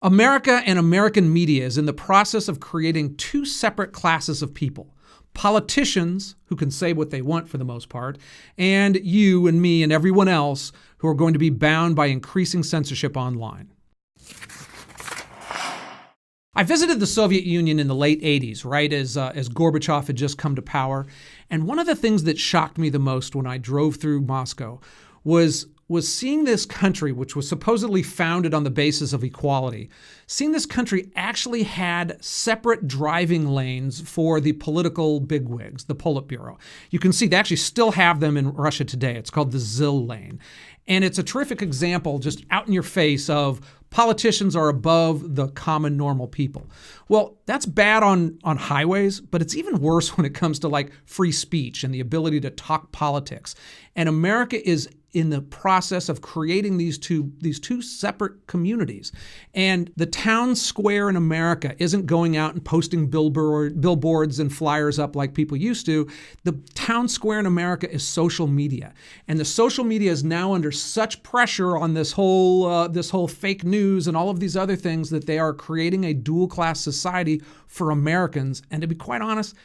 America and American media is in the process of creating two separate classes of people. Politicians, who can say what they want for the most part, and you and me and everyone else who are going to be bound by increasing censorship online. I visited the Soviet Union in the late 80s, right as Gorbachev had just come to power. And one of the things that shocked me the most when I drove through Moscow was seeing this country, which was supposedly founded on the basis of equality, seeing this country actually had separate driving lanes for the political bigwigs, the Politburo. You can see they actually still have them in Russia today. It's called the ZIL lane. And it's a terrific example, just out in your face, of politicians are above the common normal people. Well, that's bad on highways, but it's even worse when it comes to like free speech and the ability to talk politics. And America is in the process of creating these two separate communities. And the town square in America isn't going out and posting billboards and flyers up like people used to. The town square in America is social media. And the social media is now under such pressure on this whole fake news and all of these other things that they are creating a dual-class society for Americans. And to be quite honest,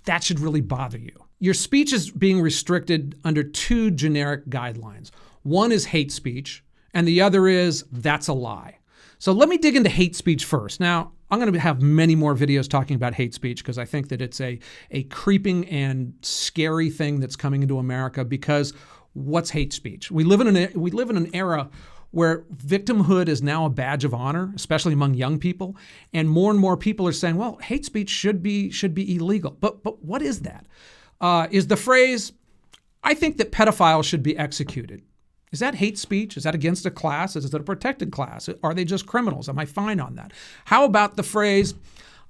that should really bother you. Your speech is being restricted under two generic guidelines. One is hate speech, and the other is that's a lie. So let me dig into hate speech first. Now, I'm going to have many more videos talking about hate speech because I think that it's a creeping and scary thing that's coming into America. Because what's hate speech? We live in an era where victimhood is now a badge of honor, especially among young people, and more people are saying, well, hate speech should be illegal. But what is that? Is the phrase, I think that pedophiles should be executed. Is that hate speech? Is that against a class? Is it a protected class? Are they just criminals? Am I fine on that? How about the phrase,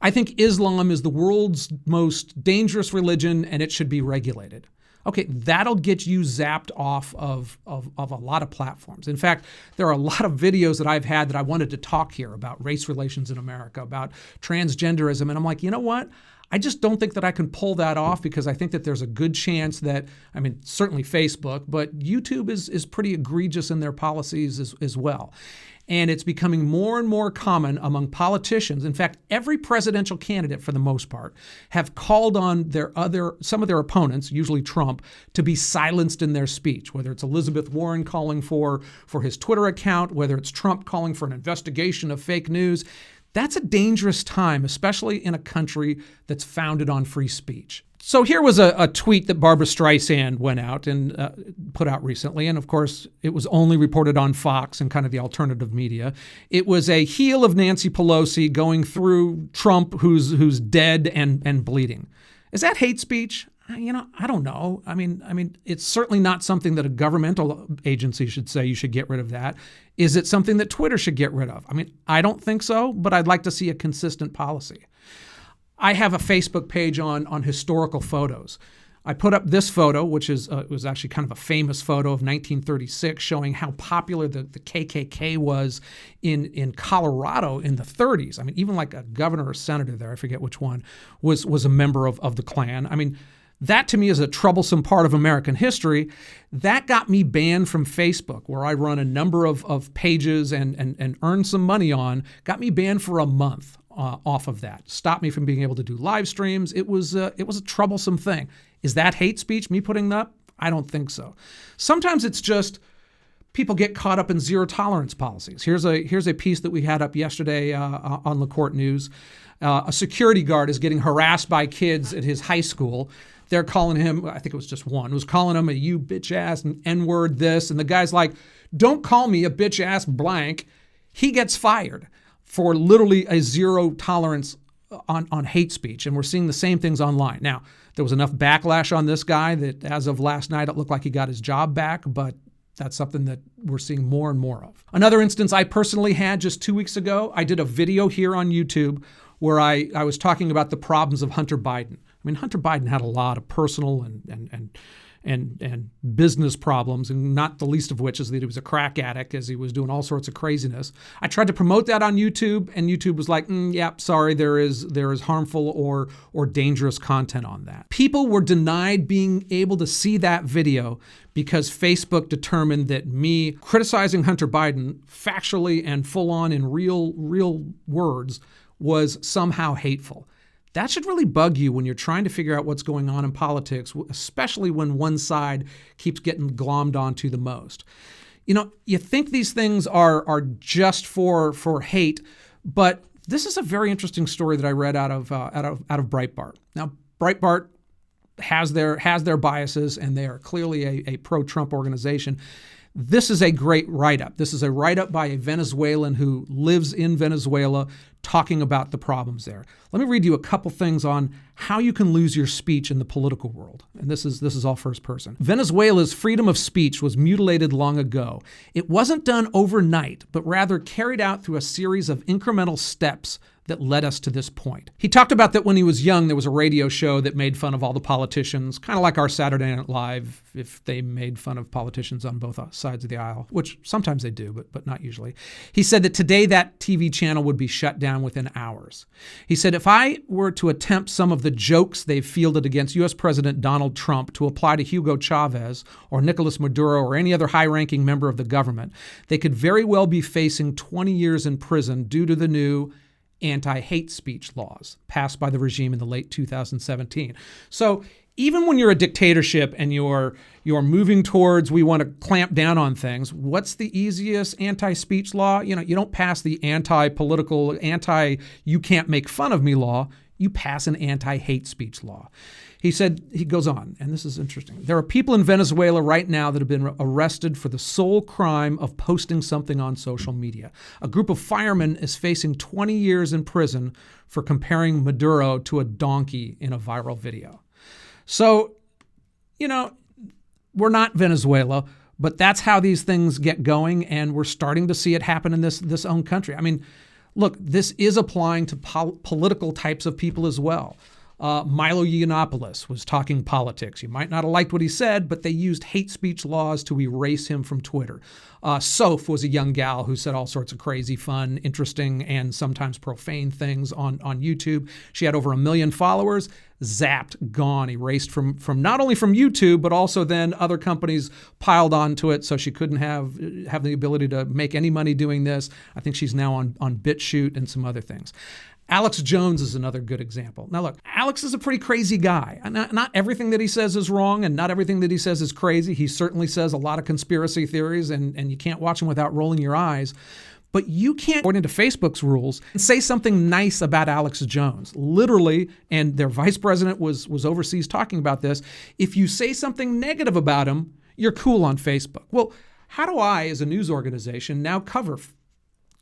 I think Islam is the world's most dangerous religion and it should be regulated? Okay, that'll get you zapped off of a lot of platforms. In fact, there are a lot of videos that I've had that I wanted to talk here about race relations in America, about transgenderism. And I'm like, you know what? I just don't think that I can pull that off because I think that there's a good chance that, I mean, certainly Facebook, but YouTube is pretty egregious in their policies as well. And it's becoming more and more common among politicians. In fact, every presidential candidate, for the most part, have called on some of their opponents, usually Trump, to be silenced in their speech, whether it's Elizabeth Warren calling for his Twitter account, whether it's Trump calling for an investigation of fake news. That's a dangerous time, especially in a country that's founded on free speech. So here was a tweet that Barbara Streisand went out and put out recently. And of course, it was only reported on Fox and kind of the alternative media. It was a heel of Nancy Pelosi going through Trump, who's dead and bleeding. Is that hate speech? You know, I don't know. I mean, it's certainly not something that a governmental agency should say you should get rid of that. Is it something that Twitter should get rid of? I mean, I don't think so, but I'd like to see a consistent policy. I have a Facebook page on historical photos. I put up this photo, which was actually kind of a famous photo of 1936, showing how popular the KKK was in Colorado in the 30s. I mean, even like a governor or senator there, I forget which one, was a member of the Klan. I mean, that to me is a troublesome part of American history. That got me banned from Facebook, where I run a number of pages and earn some money on, got me banned for a month off of that. Stopped me from being able to do live streams. It was a troublesome thing. Is that hate speech, me putting that up? I don't think so. Sometimes it's just people get caught up in zero tolerance policies. Here's a piece that we had up yesterday on LaCorte News. A security guard is getting harassed by kids at his high school. They're calling him, I think it was just one, was calling him a you bitch ass and N-word this. And the guy's like, don't call me a bitch ass blank. He gets fired for literally a zero tolerance on hate speech. And we're seeing the same things online. Now, there was enough backlash on this guy that as of last night, it looked like he got his job back, but that's something that we're seeing more and more of. Another instance I personally had just 2 weeks ago, I did a video here on YouTube where I was talking about the problems of Hunter Biden. I mean, Hunter Biden had a lot of personal and and business problems, and not the least of which is that he was a crack addict as he was doing all sorts of craziness. I tried to promote that on YouTube, and YouTube was like, yep, sorry, there is harmful or dangerous content on that. People were denied being able to see that video because Facebook determined that me criticizing Hunter Biden factually and full on in real words was somehow hateful. That should really bug you when you're trying to figure out what's going on in politics, especially when one side keeps getting glommed onto the most. You think these things are just for hate, but this is a very interesting story that I read out of Breitbart. Now, Breitbart has their biases, and they are clearly a pro-Trump organization. This is a great write-up. This is a write-up by a Venezuelan who lives in Venezuela talking about the problems there. Let me read you a couple things on how you can lose your speech in the political world. And this is all first person. Venezuela's freedom of speech was mutilated long ago. It wasn't done overnight, but rather carried out through a series of incremental steps that led us to this point. He talked about that when he was young, there was a radio show that made fun of all the politicians, kind of like our Saturday Night Live, if they made fun of politicians on both sides of the aisle, which sometimes they do, but not usually. He said that today that TV channel would be shut down within hours. He said, if I were to attempt some of the jokes they've fielded against U.S. President Donald Trump to apply to Hugo Chavez or Nicolas Maduro or any other high-ranking member of the government, they could very well be facing 20 years in prison due to the new anti-hate speech laws passed by the regime in the late 2017. So even when you're a dictatorship and you're moving towards we want to clamp down on things, what's the easiest anti-speech law? You don't pass the anti-political, you can't make fun of me law. You pass an anti-hate speech law. He goes on, and this is interesting. There are people in Venezuela right now that have been arrested for the sole crime of posting something on social media. A group of firemen is facing 20 years in prison for comparing Maduro to a donkey in a viral video. So, we're not Venezuela, but that's how these things get going, and we're starting to see it happen in this own country. I mean, look, this is applying to political types of people as well. Milo Yiannopoulos was talking politics. You might not have liked what he said, but they used hate speech laws to erase him from Twitter. Soph was a young gal who said all sorts of crazy, fun, interesting, and sometimes profane things on YouTube. She had over 1 million followers. Zapped, gone, erased from not only from YouTube, but also then other companies piled onto it, so she couldn't have the ability to make any money doing this. I think she's now on BitChute and some other things. Alex Jones is another good example. Now look, Alex is a pretty crazy guy. Not everything that he says is wrong, and not everything that he says is crazy. He certainly says a lot of conspiracy theories, and you can't watch him without rolling your eyes. But you can't, according to Facebook's rules, say something nice about Alex Jones. Literally, and their vice president was overseas talking about this, if you say something negative about him, you're cool on Facebook. Well, how do I, as a news organization, now cover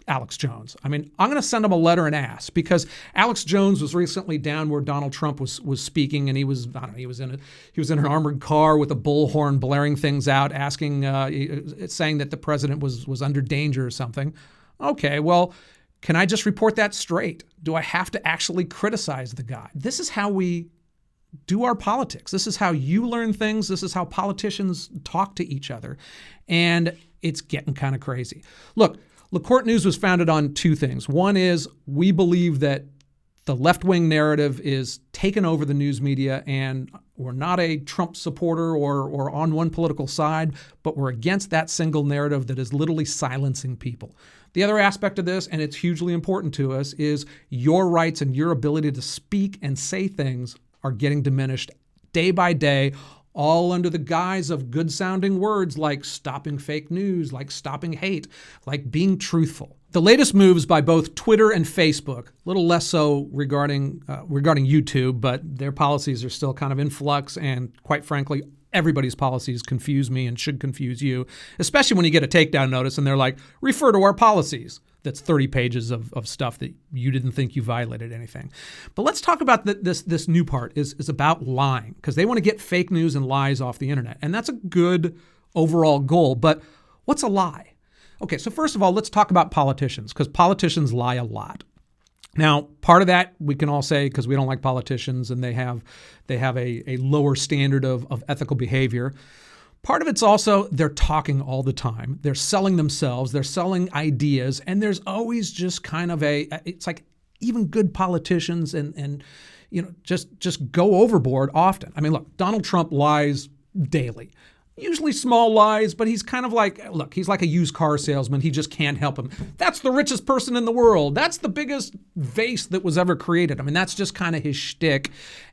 Alex Jones? I mean, I'm going to send him a letter and ask, because Alex Jones was recently down where Donald Trump was speaking, and he was in an armored car with a bullhorn blaring things out, asking, saying that the president was under danger or something. Okay, well, can I just report that straight? Do I have to actually criticize the guy? This is how we do our politics. This is how you learn things. This is how politicians talk to each other. And it's getting kind of crazy. Look, LaCorte News was founded on two things. One is we believe that the left-wing narrative is taken over the news media, and we're not a Trump supporter or on one political side, but we're against that single narrative that is literally silencing people. The other aspect of this, and it's hugely important to us, is your rights and your ability to speak and say things are getting diminished day by day, all under the guise of good-sounding words like stopping fake news, like stopping hate, like being truthful. The latest moves by both Twitter and Facebook, a little less so regarding YouTube, but their policies are still kind of in flux, and quite frankly, everybody's policies confuse me and should confuse you, especially when you get a takedown notice and they're like, refer to our policies. That's 30 pages of stuff that you didn't think you violated anything. But let's talk about this new part is about lying, because they want to get fake news and lies off the internet. And that's a good overall goal. But what's a lie? Okay, so first of all, let's talk about politicians, because politicians lie a lot. Now, part of that we can all say because we don't like politicians and they have a lower standard of ethical behavior. Part of it's also they're talking all the time. They're selling themselves. They're selling ideas. And there's always just kind of it's like even good politicians and just go overboard often. I mean, look, Donald Trump lies daily. Usually small lies, but he's kind of like, look, he's like a used car salesman. He just can't help him. That's the richest person in the world. That's the biggest vase that was ever created. I mean, that's just kind of his shtick.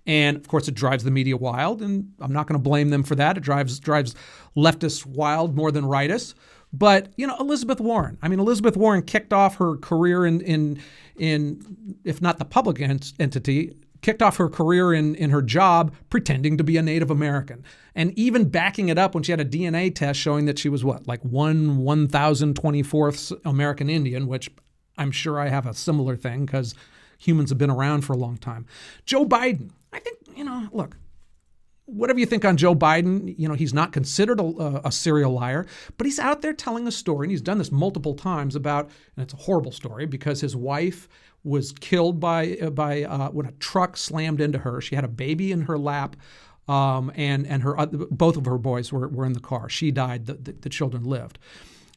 And of course, it drives the media wild. And I'm not going to blame them for that. It drives leftists wild more than rightists. But, Elizabeth Warren. I mean, Elizabeth Warren kicked off her career in if not the public entity, kicked off her career in her job pretending to be a Native American and even backing it up when she had a DNA test showing that she was like 1,024th American Indian, which I'm sure I have a similar thing because humans have been around for a long time. Joe Biden, I think, look, whatever you think on Joe Biden, he's not considered a serial liar, but he's out there telling a story, and he's done this multiple times and it's a horrible story because his wife was killed by when a truck slammed into her. She had a baby in her lap, and her both of her boys were in the car. She died. The children lived.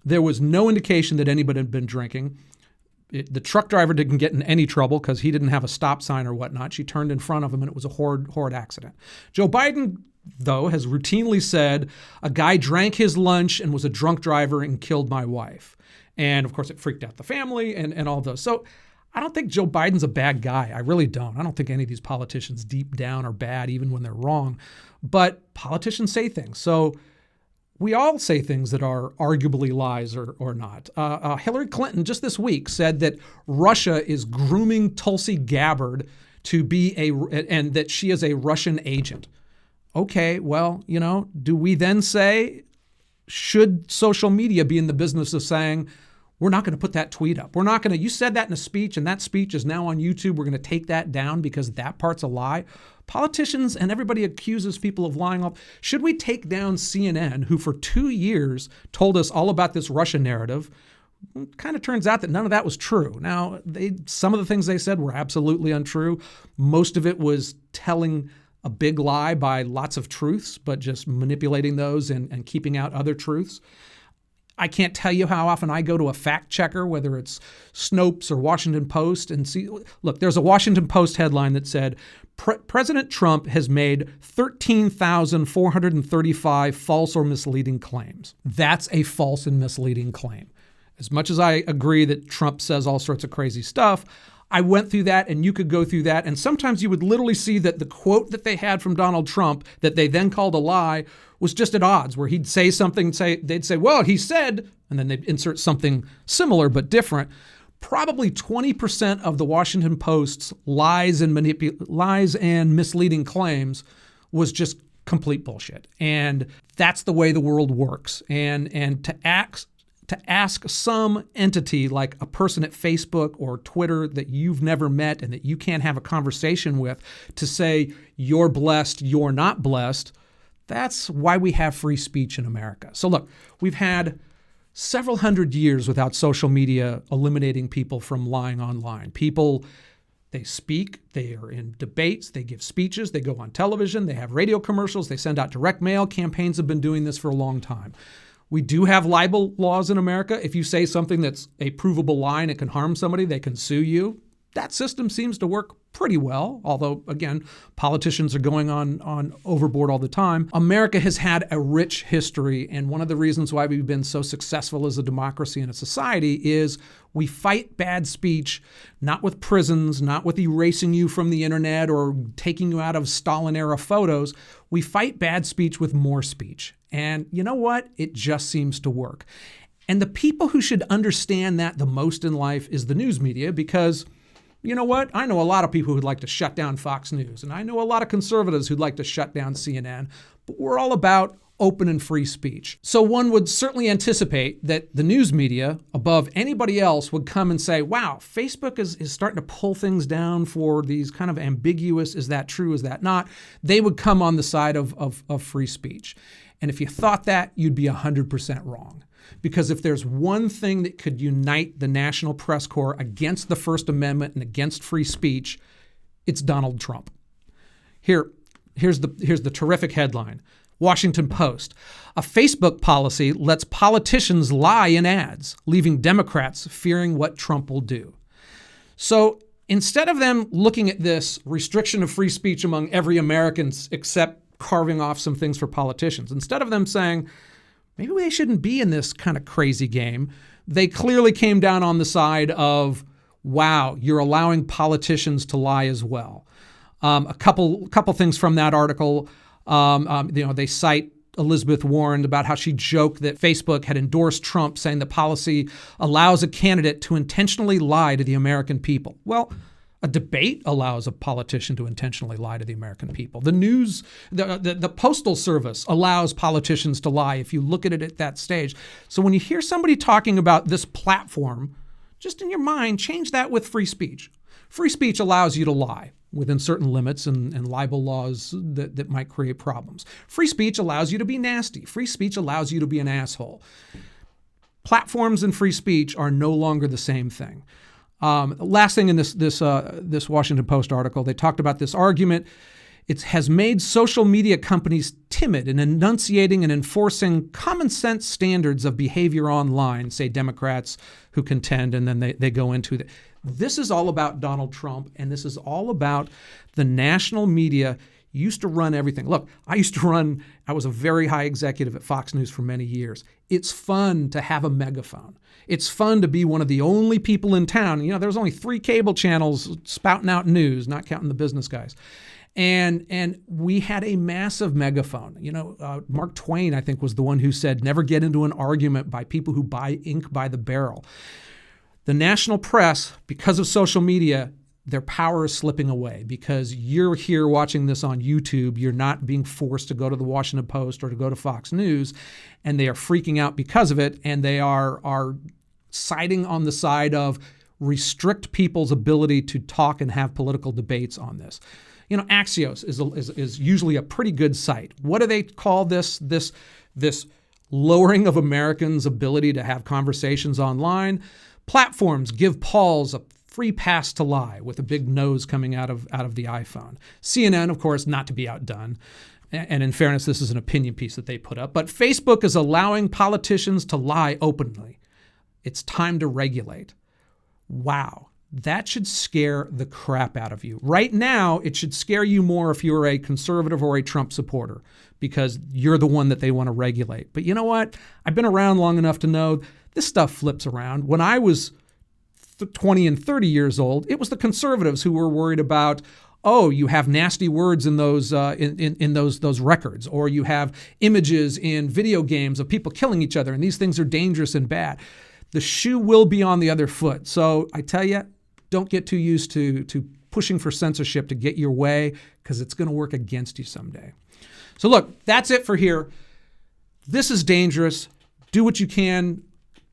There was no indication that anybody had been drinking. The truck driver didn't get in any trouble because he didn't have a stop sign or whatnot. She turned in front of him, and it was a horrid accident. Joe Biden, though, has routinely said, a guy drank his lunch and was a drunk driver and killed my wife. And, of course, it freaked out the family and all those. So I don't think Joe Biden's a bad guy. I really don't. I don't think any of these politicians deep down are bad, even when they're wrong. But politicians say things. So we all say things that are arguably lies or not. Hillary Clinton just this week said that Russia is grooming Tulsi Gabbard to be and that she is a Russian agent. Okay, well, do we then say, should social media be in the business of saying, we're not going to put that tweet up. We're not going to, you said that in a speech and that speech is now on YouTube. We're going to take that down because that part's a lie. Politicians and everybody accuses people of lying. Should we take down CNN, who for 2 years told us all about this Russia narrative? It kind of turns out that none of that was true. Now, some of the things they said were absolutely untrue. Most of it was telling a big lie by lots of truths, but just manipulating those and keeping out other truths. I can't tell you how often I go to a fact checker, whether it's Snopes or Washington Post, and see, look, there's a Washington Post headline that said, President Trump has made 13,435 false or misleading claims. That's a false and misleading claim. As much as I agree that Trump says all sorts of crazy stuff, I went through that and you could go through that. And sometimes you would literally see that the quote that they had from Donald Trump that they then called a lie was just at odds, where he'd say something, they'd say, well, he said, and then they'd insert something similar but different. Probably 20% of the Washington Post's lies and misleading claims was just complete bullshit. And that's the way the world works. And to ask some entity like a person at Facebook or Twitter that you've never met and that you can't have a conversation with to say you're blessed, you're not blessed, that's why we have free speech in America. So look, we've had several hundred years without social media eliminating people from lying online. People, they speak, they are in debates, they give speeches, they go on television, they have radio commercials, they send out direct mail. Campaigns have been doing this for a long time. We do have libel laws in America. If you say something that's a provable lie and it can harm somebody, they can sue you. That system seems to work pretty well, although, again, politicians are going on overboard all the time. America has had a rich history, and one of the reasons why we've been so successful as a democracy and a society is we fight bad speech, not with prisons, not with erasing you from the internet or taking you out of Stalin-era photos. We fight bad speech with more speech. And you know what? It just seems to work. And the people who should understand that the most in life is the news media, because you know what? I know a lot of people who'd like to shut down Fox News, and I know a lot of conservatives who'd like to shut down CNN, but we're all about open and free speech. So one would certainly anticipate that the news media, above anybody else, would come and say, wow, Facebook is starting to pull things down for these kind of ambiguous, is that true, is that not? They would come on the side of free speech. And if you thought that, you'd be 100% wrong. Because if there's one thing that could unite the National Press Corps against the First Amendment and against free speech, it's Donald Trump. Here's the terrific headline. Washington Post. A Facebook policy lets politicians lie in ads, leaving Democrats fearing what Trump will do. So instead of them looking at this restriction of free speech among every American except carving off some things for politicians, instead of them saying, maybe they shouldn't be in this kind of crazy game, they clearly came down on the side of, wow, you're allowing politicians to lie as well. A couple things from that article. They cite Elizabeth Warren about how she joked that Facebook had endorsed Trump, saying the policy allows a candidate to intentionally lie to the American people. Well, a debate allows a politician to intentionally lie to the American people. The news, the Postal Service allows politicians to lie if you look at it at that stage. So when you hear somebody talking about this platform, just in your mind, change that with free speech. Free speech allows you to lie within certain limits and libel laws that might create problems. Free speech allows you to be nasty. Free speech allows you to be an asshole. Platforms and free speech are no longer the same thing. Last thing in this Washington Post article, they talked about this argument. It has made social media companies timid in enunciating and enforcing common sense standards of behavior online, say Democrats who contend, and then they go into it. This is all about Donald Trump, and this is all about the national media used to run everything. Look, I was a very high executive at Fox News for many years. It's fun to have a megaphone. It's fun to be one of the only people in town. You know, there was only 3 cable channels spouting out news, not counting the business guys. And we had a massive megaphone. You know, Mark Twain, I think, was the one who said, never get into an argument by people who buy ink by the barrel. The national press, because of social media, their power is slipping away because you're here watching this on YouTube. You're not being forced to go to the Washington Post or to go to Fox News, and they are freaking out because of it, and they are siding on the side of restrict people's ability to talk and have political debates on this. You know, Axios is usually a pretty good site. What do they call this lowering of Americans' ability to have conversations online? Platforms give Pauls a free pass to lie, with a big nose coming out of the iPhone. CNN, of course, not to be outdone. And in fairness, this is an opinion piece that they put up. But Facebook is allowing politicians to lie openly. It's time to regulate. Wow. That should scare the crap out of you. Right now, it should scare you more if you're a conservative or a Trump supporter, because you're the one that they want to regulate. But you know what? I've been around long enough to know this stuff flips around. When I was 20 and 30 years old, it was the conservatives who were worried about, oh, you have nasty words in those in those records, or you have images in video games of people killing each other, and these things are dangerous and bad. The shoe will be on the other foot. So I tell you, don't get too used to pushing for censorship to get your way, because it's going to work against you someday. So look, that's it for here. This is dangerous. Do what you can.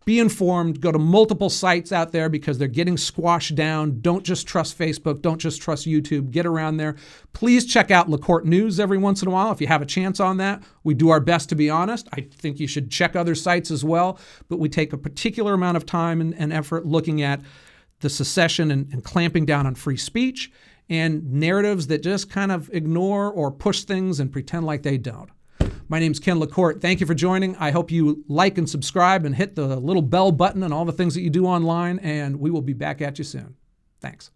Be informed. Go to multiple sites out there because they're getting squashed down. Don't just trust Facebook. Don't just trust YouTube. Get around there. Please check out lacortenews every once in a while if you have a chance on that. We do our best to be honest. I think you should check other sites as well, but we take a particular amount of time and effort looking at the secession and clamping down on free speech and narratives that just kind of ignore or push things and pretend like they don't. My name's Ken LaCorte. Thank you for joining. I hope you like and subscribe and hit the little bell button and all the things that you do online, and we will be back at you soon. Thanks.